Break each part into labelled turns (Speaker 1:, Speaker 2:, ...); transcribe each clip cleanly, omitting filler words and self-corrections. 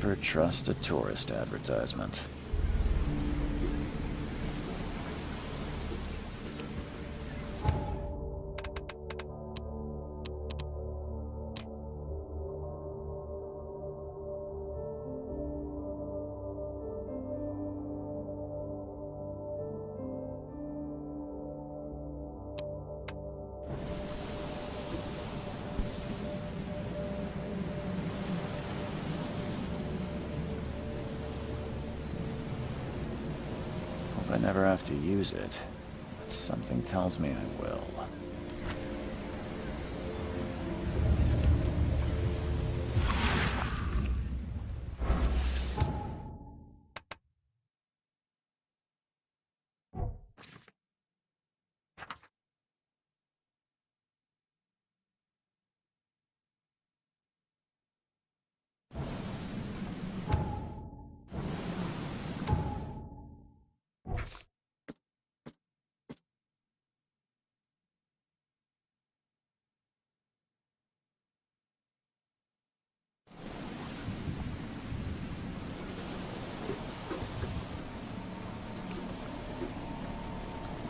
Speaker 1: Never trust a tourist advertisement. I never have to use it, but something tells me I will.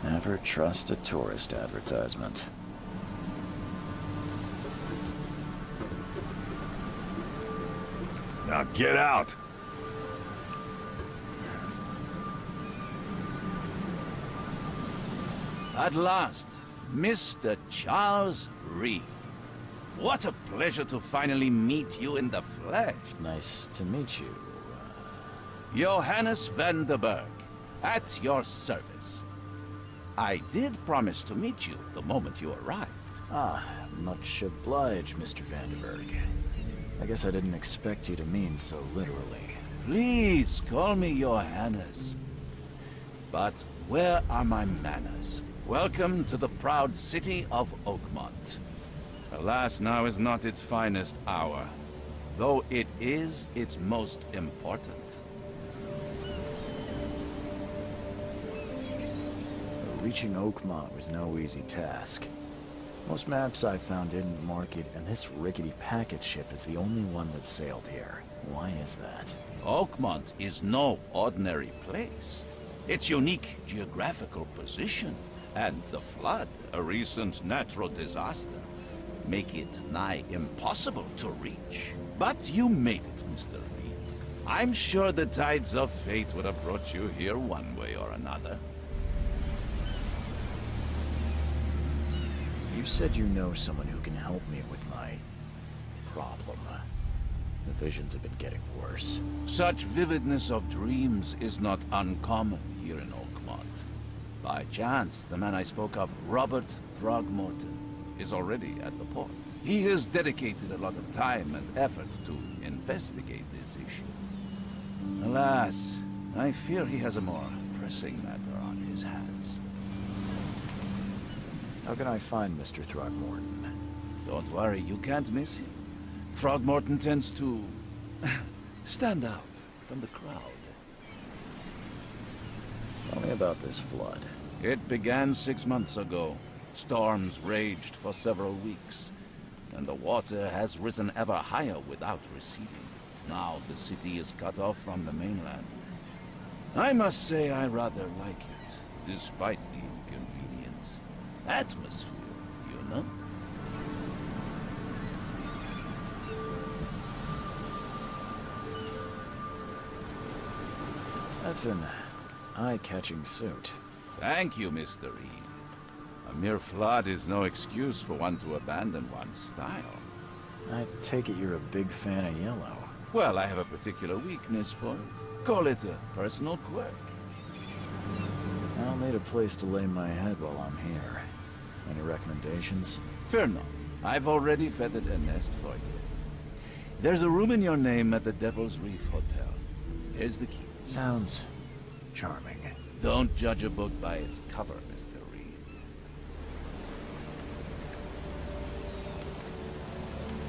Speaker 1: Never trust a tourist advertisement.
Speaker 2: Now get out!
Speaker 3: At last, Mr. Charles Reed. What a pleasure to finally meet you in the flesh.
Speaker 1: Nice to meet you.
Speaker 3: Johannes van der Berg, at your service. I did promise to meet you the moment you arrived.
Speaker 1: Ah, much obliged, Mr. Vanderberg. I guess I didn't expect you to mean so literally.
Speaker 3: Please call me Johannes. But where are my manners? Welcome to the proud city of Oakmont. Alas, now is not its finest hour, though it is its most important.
Speaker 1: Reaching Oakmont was no easy task. Most maps I found didn't mark it, and this rickety packet ship is the only one that sailed here. Why is that?
Speaker 3: Oakmont is no ordinary place. Its unique geographical position and the flood, a recent natural disaster, make it nigh impossible to reach. But you made it, Mr. Reed. I'm sure the tides of fate would have brought you here one way or another.
Speaker 1: You said you know someone who can help me with my problem. The visions have been getting worse.
Speaker 3: Such vividness of dreams is not uncommon here in Oakmont. By chance, the man I spoke of, Robert Throgmorton, is already at the port. He has dedicated a lot of time and effort to investigate this issue. Alas, I fear he has a more pressing matter on his hands.
Speaker 1: How can I find Mr. Throgmorton?
Speaker 3: Don't worry, you can't miss him. Throgmorton tends to stand out from the crowd.
Speaker 1: Tell me about this flood.
Speaker 3: It began 6 months ago. Storms raged for several weeks, and the water has risen ever higher without receding. Now the city is cut off from the mainland. I must say I rather like it, despite the inconvenience. Atmosphere, you know?
Speaker 1: That's an eye-catching suit.
Speaker 3: Thank you, Mr. Reed. A mere flood is no excuse for one to abandon one's style.
Speaker 1: I take it you're a big fan of yellow.
Speaker 3: Well, I have a particular weakness for it. Call it a personal quirk.
Speaker 1: I'll need a place to lay my head while I'm here. Any recommendations?
Speaker 3: Fear not. I've already feathered a nest for you. There's a room in your name at the Devil's Reef Hotel. Here's the key.
Speaker 1: Sounds charming.
Speaker 3: Don't judge a book by its cover, Mr. Reed.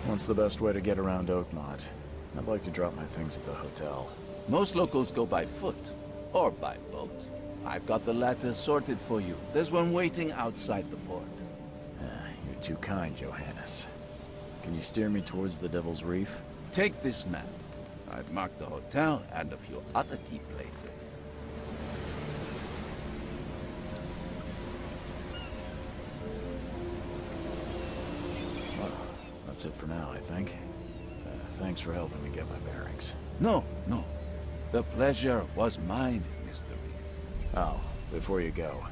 Speaker 1: What's the best way to get around Oakmont? I'd like to drop my things at the hotel.
Speaker 3: Most locals go by foot, or by boat. I've got the latter sorted for you. There's one waiting outside the port.
Speaker 1: You're too kind, Johannes. Can you steer me towards the Devil's Reef?
Speaker 3: Take this map. I've marked the hotel and a few other key places.
Speaker 1: Well, that's it for now, I think. Thanks for helping me get my bearings.
Speaker 3: No. The pleasure was mine, Mr. Reed.
Speaker 1: Oh, before you go,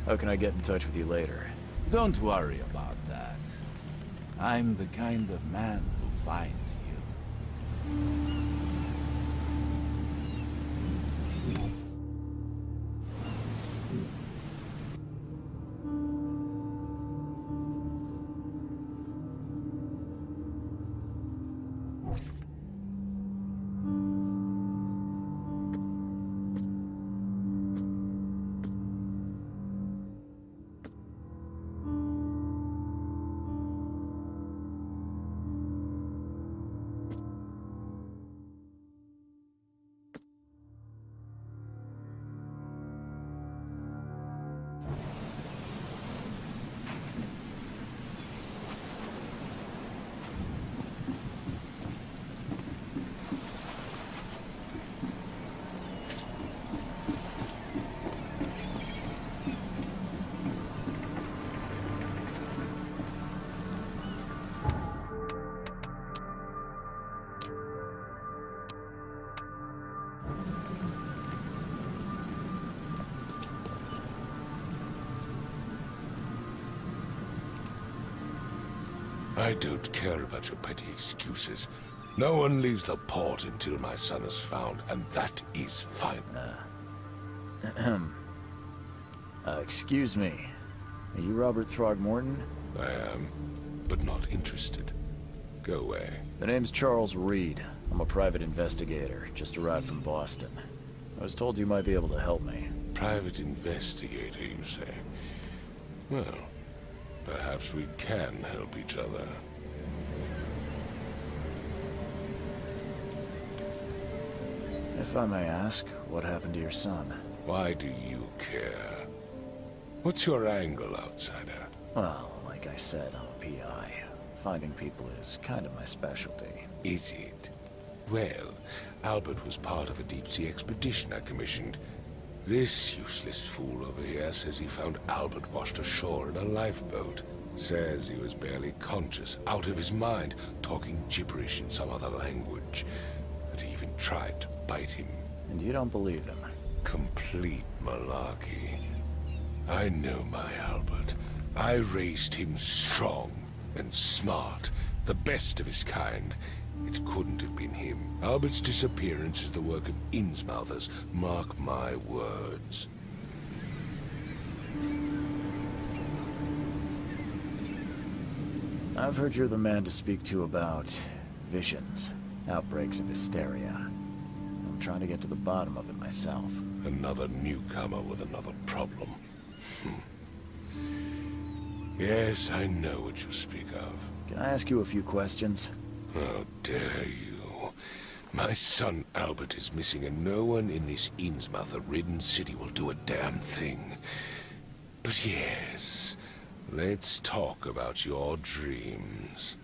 Speaker 1: how can I get in touch with you later?
Speaker 3: Don't worry about that. I'm the kind of man who finds you.
Speaker 2: I don't care about your petty excuses. No one leaves the port until my son is found, and that is fine.
Speaker 1: Excuse me. Are you Robert Throgmorton?
Speaker 2: I am, but not interested. Go away.
Speaker 1: The name's Charles Reed. I'm a private investigator, just arrived from Boston. I was told you might be able to help me.
Speaker 2: Private investigator, you say? Well, perhaps we can help each other.
Speaker 1: If I may ask, what happened to your son?
Speaker 2: Why do you care? What's your angle, outsider?
Speaker 1: Well, like I said, I'm a PI. Finding people is kind of my specialty.
Speaker 2: Is it? Well, Albert was part of a deep-sea expedition I commissioned. This useless fool over here says he found Albert washed ashore in a lifeboat. Says he was barely conscious, out of his mind, talking gibberish in some other language. That he even tried to bite him.
Speaker 1: And you don't believe him?
Speaker 2: Complete malarkey. I know my Albert. I raised him strong and smart, the best of his kind. It couldn't have been him. Albert's disappearance is the work of Innsmouthers, mark my words.
Speaker 1: I've heard you're the man to speak to about visions, outbreaks of hysteria. I'm trying to get to the bottom of it myself.
Speaker 2: Another newcomer with another problem. Yes, I know what you speak of.
Speaker 1: Can I ask you a few questions?
Speaker 2: How dare you? My son Albert is missing, and no one in this Innsmouther-ridden city will do a damn thing. But yes, let's talk about your dreams.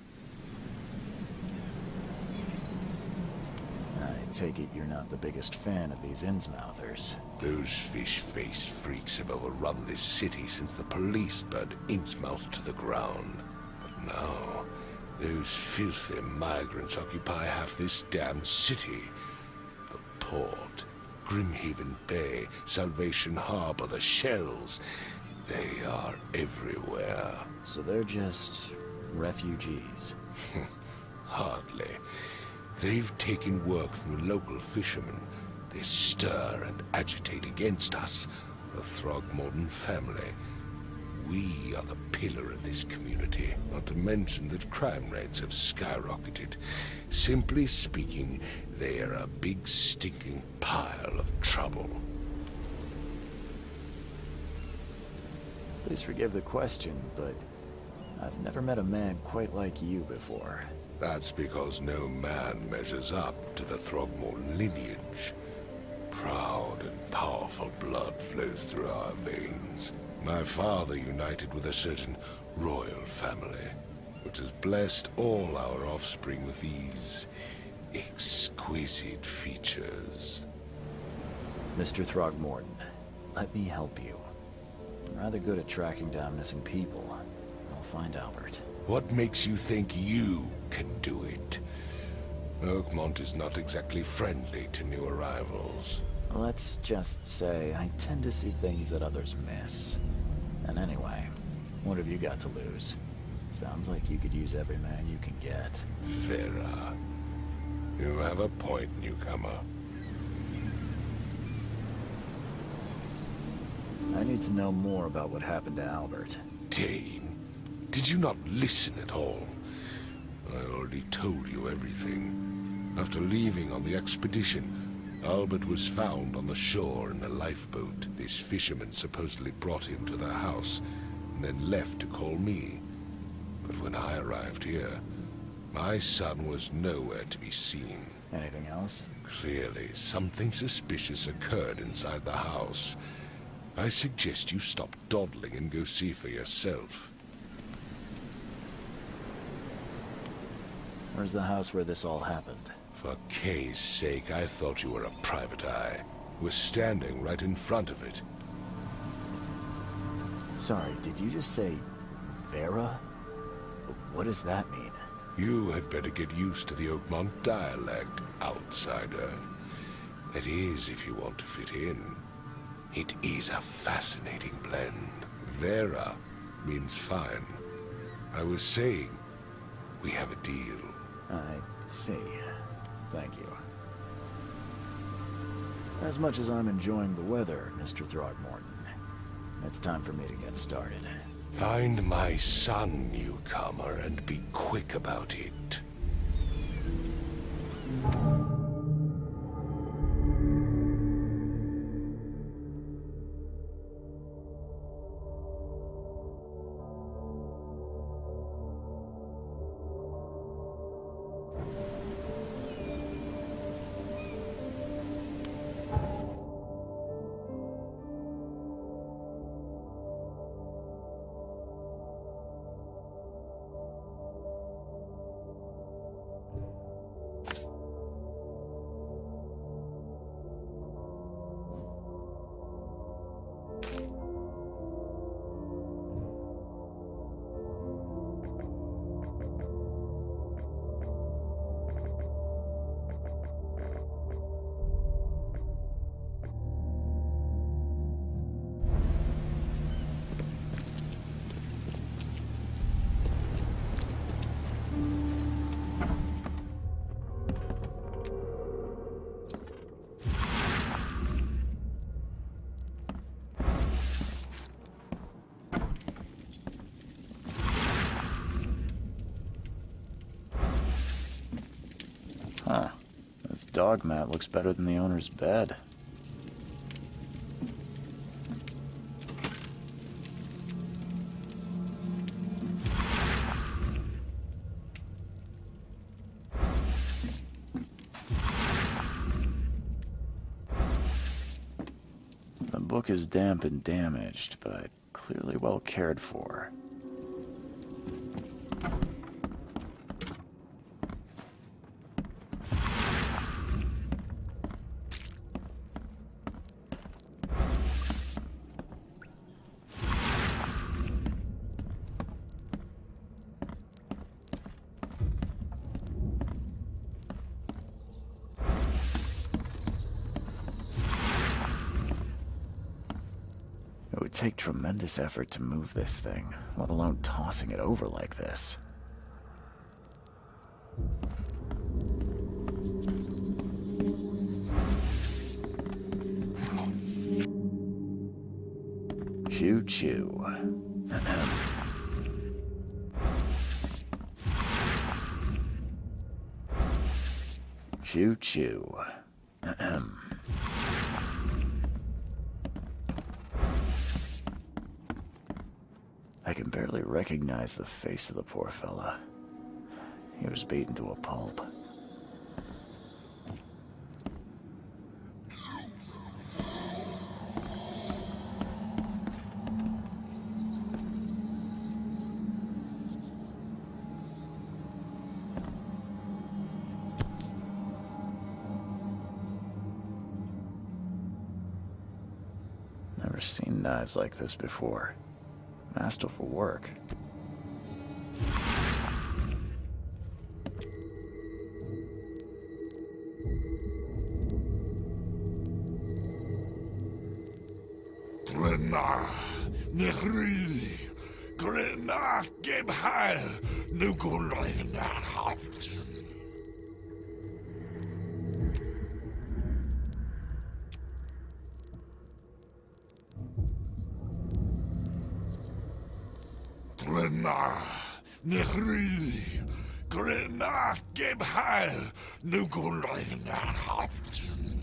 Speaker 1: I take it you're not the biggest fan of these Innsmouthers.
Speaker 2: Those fish-faced freaks have overrun this city since the police burned Innsmouth to the ground. But now, those filthy migrants occupy half this damn city. The port, Grimhaven Bay, Salvation Harbor, the shells. They are everywhere.
Speaker 1: So they're just refugees.
Speaker 2: Hardly. They've taken work from the local fishermen. They stir and agitate against us, the Throgmorton family. We are the pillar of this community, not to mention that crime rates have skyrocketed. Simply speaking, they are a big stinking pile of trouble.
Speaker 1: Please forgive the question, but I've never met a man quite like you before.
Speaker 2: That's because no man measures up to the Throgmorton lineage. Proud and powerful blood flows through our veins. My father united with a certain royal family, which has blessed all our offspring with these exquisite features.
Speaker 1: Mr. Throgmorton, let me help you. I'm rather good at tracking down missing people. I'll find Albert.
Speaker 2: What makes you think you can do it? Oakmont is not exactly friendly to new arrivals.
Speaker 1: Let's just say I tend to see things that others miss. And anyway, what have you got to lose? Sounds like you could use every man you can get.
Speaker 2: Vera, you have a point, newcomer.
Speaker 1: I need to know more about what happened to Albert.
Speaker 2: Dane, did you not listen at all? I already told you everything. After leaving on the expedition, Albert was found on the shore in a lifeboat. This fisherman supposedly brought him to their house, and then left to call me. But when I arrived here, my son was nowhere to be seen.
Speaker 1: Anything else?
Speaker 2: Clearly, something suspicious occurred inside the house. I suggest you stop dawdling and go see for yourself.
Speaker 1: Where's the house where this all happened?
Speaker 2: For Kay's sake, I thought you were a private eye. We're standing right in front of it.
Speaker 1: Sorry, did you just say Vera? What does that mean?
Speaker 2: You had better get used to the Oakmont dialect, outsider. That is, if you want to fit in. It is a fascinating blend. Vera means fine. I was saying, we have a deal.
Speaker 1: I see. Thank you. As much as I'm enjoying the weather, Mr. Throgmorton, it's time for me to get started.
Speaker 2: Find my son, newcomer, and be quick about it.
Speaker 1: dog mat looks better than the owner's bed. The book is damp and damaged, but clearly well cared for. It would take tremendous effort to move this thing, let alone tossing it over like this. Choo-choo. Choo-choo. I can barely recognize the face of the poor fella. He was beaten to a pulp. Never seen knives like this before. Masterful work.
Speaker 2: Grenna, Nehri, Grenna, Gebhal, Nugulina, Haften. Grenna, Nehri, Grenna, Gebhal, Nugulina, Haften.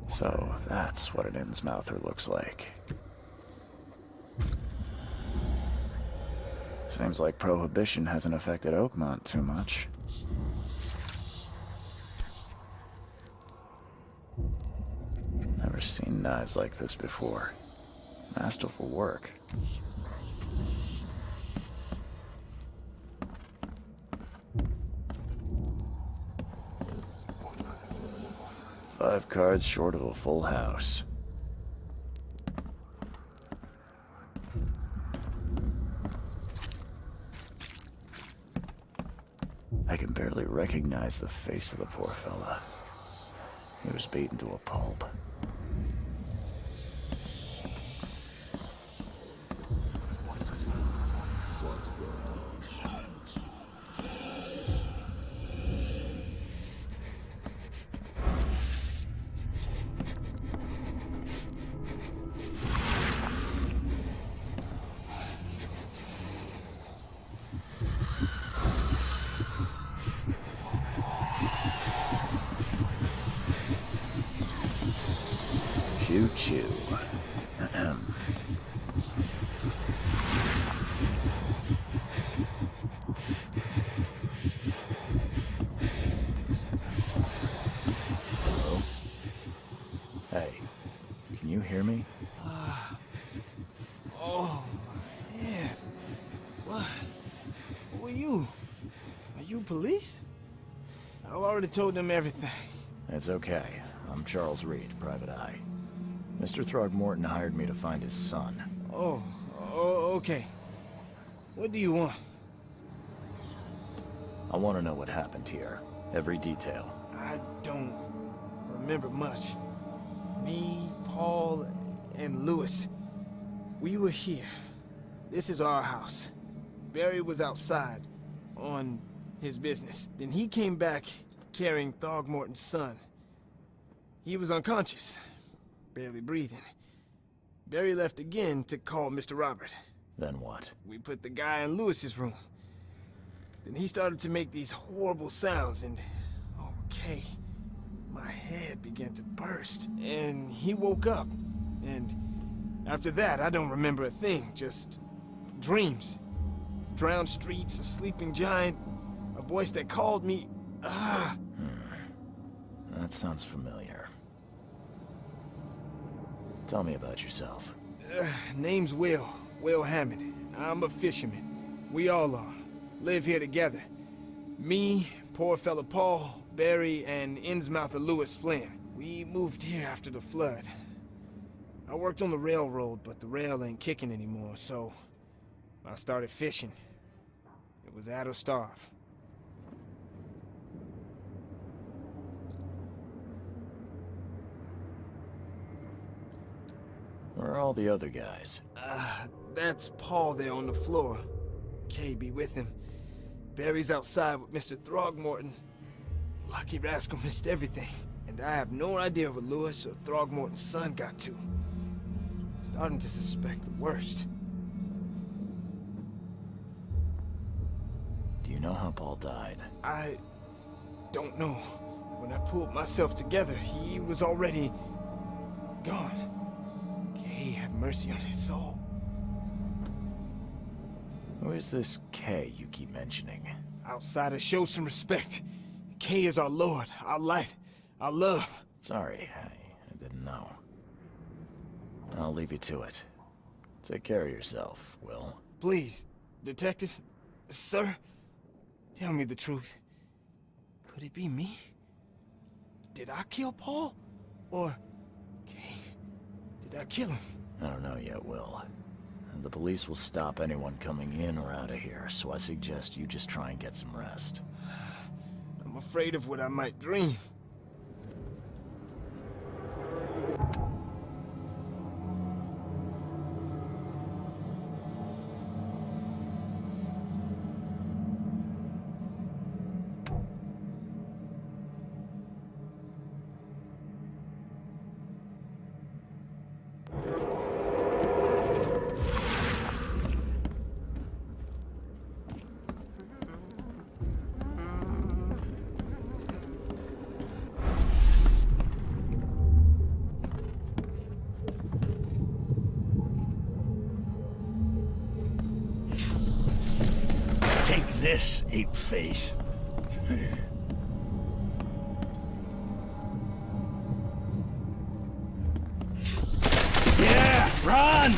Speaker 1: So that's what an Innsmouther looks like. Seems like Prohibition hasn't affected Oakmont too much. Never seen knives like this before. Masterful work. Five cards short of a full house. I can barely recognize the face of the poor fella. He was beaten to a pulp. Choo-choo. Hello? Hey, can you hear me?
Speaker 4: Oh, man. What? Who are you? Are you police? I already told them everything.
Speaker 1: It's okay. I'm Charles Reed, Private Eye. Mr. Throgmorton hired me to find his son.
Speaker 4: Oh, okay. What do you want?
Speaker 1: I want to know what happened here. Every detail.
Speaker 4: I don't remember much. Me, Paul, and Lewis. We were here. This is our house. Barry was outside, on his business. Then he came back carrying Throgmorton's son. He was unconscious, barely breathing. Barry left again to call Mr. Robert.
Speaker 1: Then what?
Speaker 4: We put the guy in Lewis's room. Then he started to make these horrible sounds and... okay. My head began to burst, and he woke up. And after that, I don't remember a thing, just dreams. Drowned streets, a sleeping giant, a voice that called me.
Speaker 1: That sounds familiar. Tell me about yourself.
Speaker 4: Name's Will Hammond. I'm a fisherman. We all are. Live here together. Me, poor fella Paul, Barry, and Innsmouther Lewis Flynn. We moved here after the flood. I worked on the railroad, but the rail ain't kicking anymore, so I started fishing. It was add or starve.
Speaker 1: Where are all the other guys?
Speaker 4: That's Paul there on the floor. Kay be with him. Barry's outside with Mr. Throgmorton. Lucky rascal missed everything. And I have no idea where Lewis or Throgmorton's son got to. Starting to suspect the worst.
Speaker 1: Do you know how Paul died?
Speaker 4: I don't know. When I pulled myself together, he was already gone. Kay have mercy on his soul.
Speaker 1: Who is this K you keep mentioning?
Speaker 4: Outsiders, show some respect. Kay is our lord, our light, our love.
Speaker 1: Sorry, I didn't know. I'll leave you to it. Take care of yourself, Will.
Speaker 4: Please, detective, sir, tell me the truth. Could it be me? Did I kill Paul? Or, Kay, did I kill him?
Speaker 1: I don't know yet, Will. The police will stop anyone coming in or out of here, so I suggest you just try and get some rest.
Speaker 4: I'm afraid of what I might dream.
Speaker 5: Take this, ape-face. Yeah, run!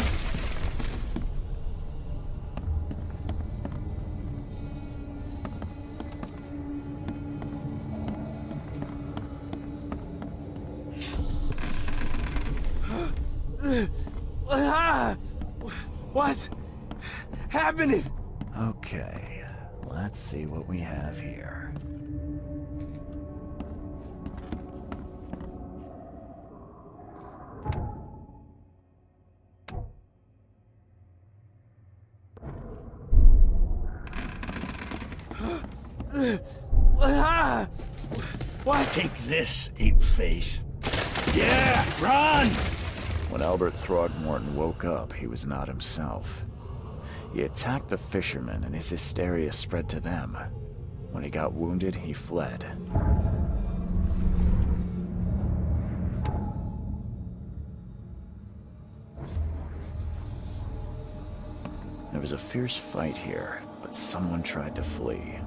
Speaker 4: What's happening?
Speaker 1: Okay, let's see what we have here.
Speaker 4: What?
Speaker 5: Take this, ape-face. Yeah, run!
Speaker 1: When Albert Throgmorton woke up, he was not himself. He attacked the fishermen, and his hysteria spread to them. When he got wounded, he fled. There was a fierce fight here, but someone tried to flee.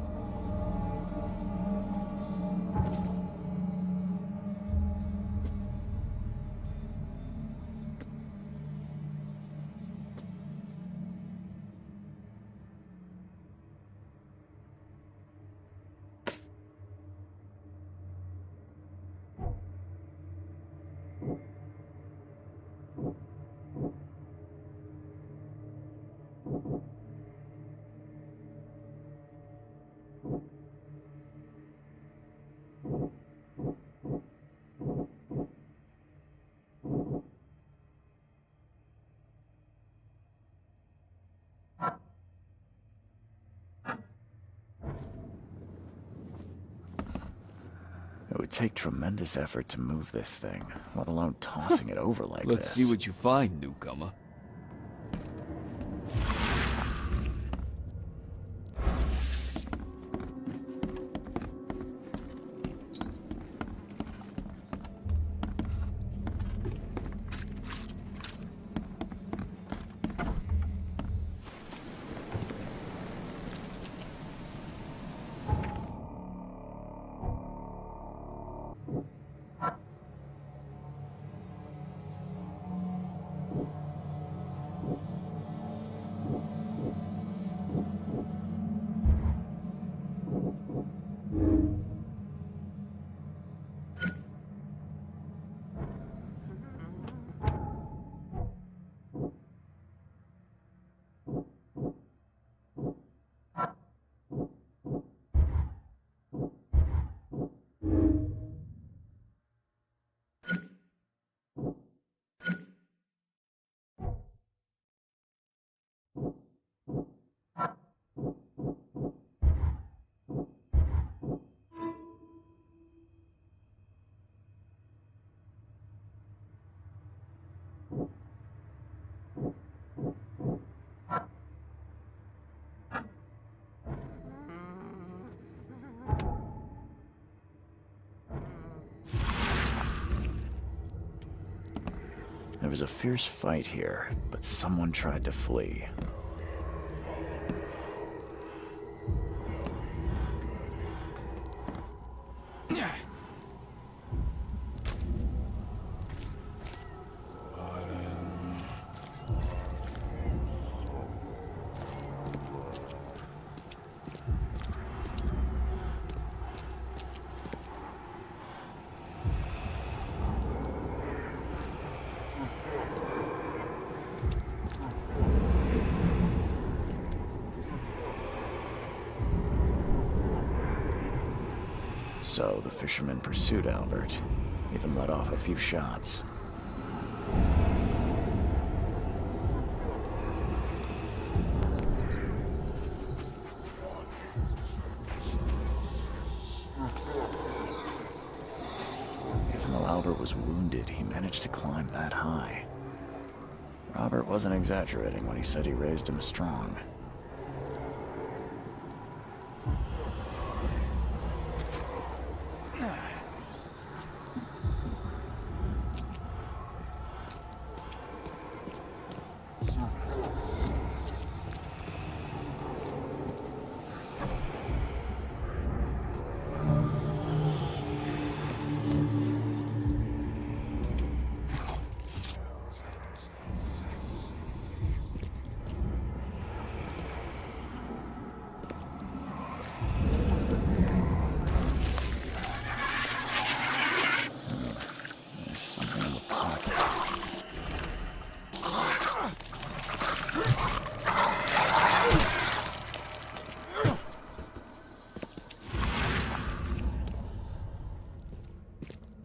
Speaker 1: would take tremendous effort to move this thing, let alone tossing it over like
Speaker 6: Let's
Speaker 1: this.
Speaker 6: see what you find, newcomer.
Speaker 1: There was a fierce fight here, but someone tried to flee. So the fisherman pursued Albert, even let off a few shots. Even though Albert was wounded, he managed to climb that high. Robert wasn't exaggerating when he said he raised him strong.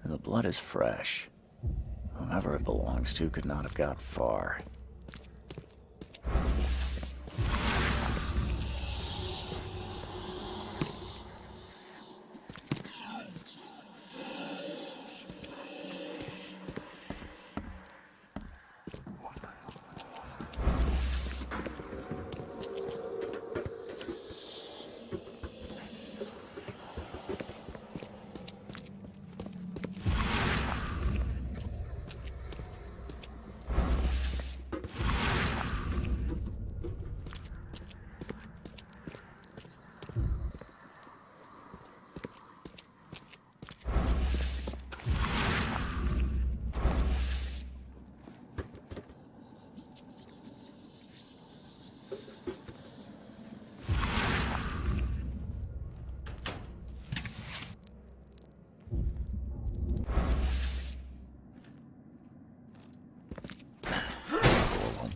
Speaker 1: The blood is fresh. Whomever it belongs to could not have got far.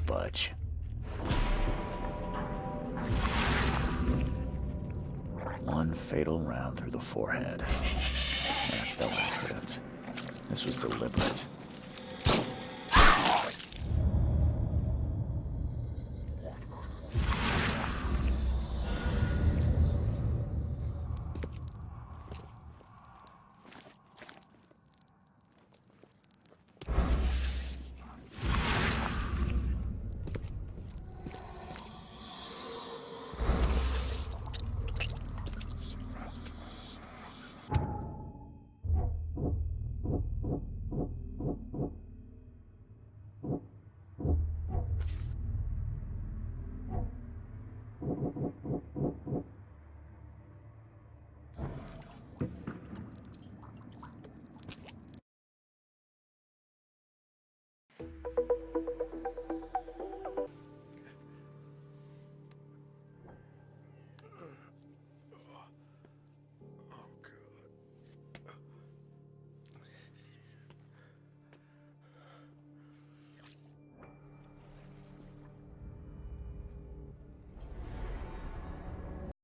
Speaker 1: Budge. One fatal round through the forehead. That's no accident. This was deliberate.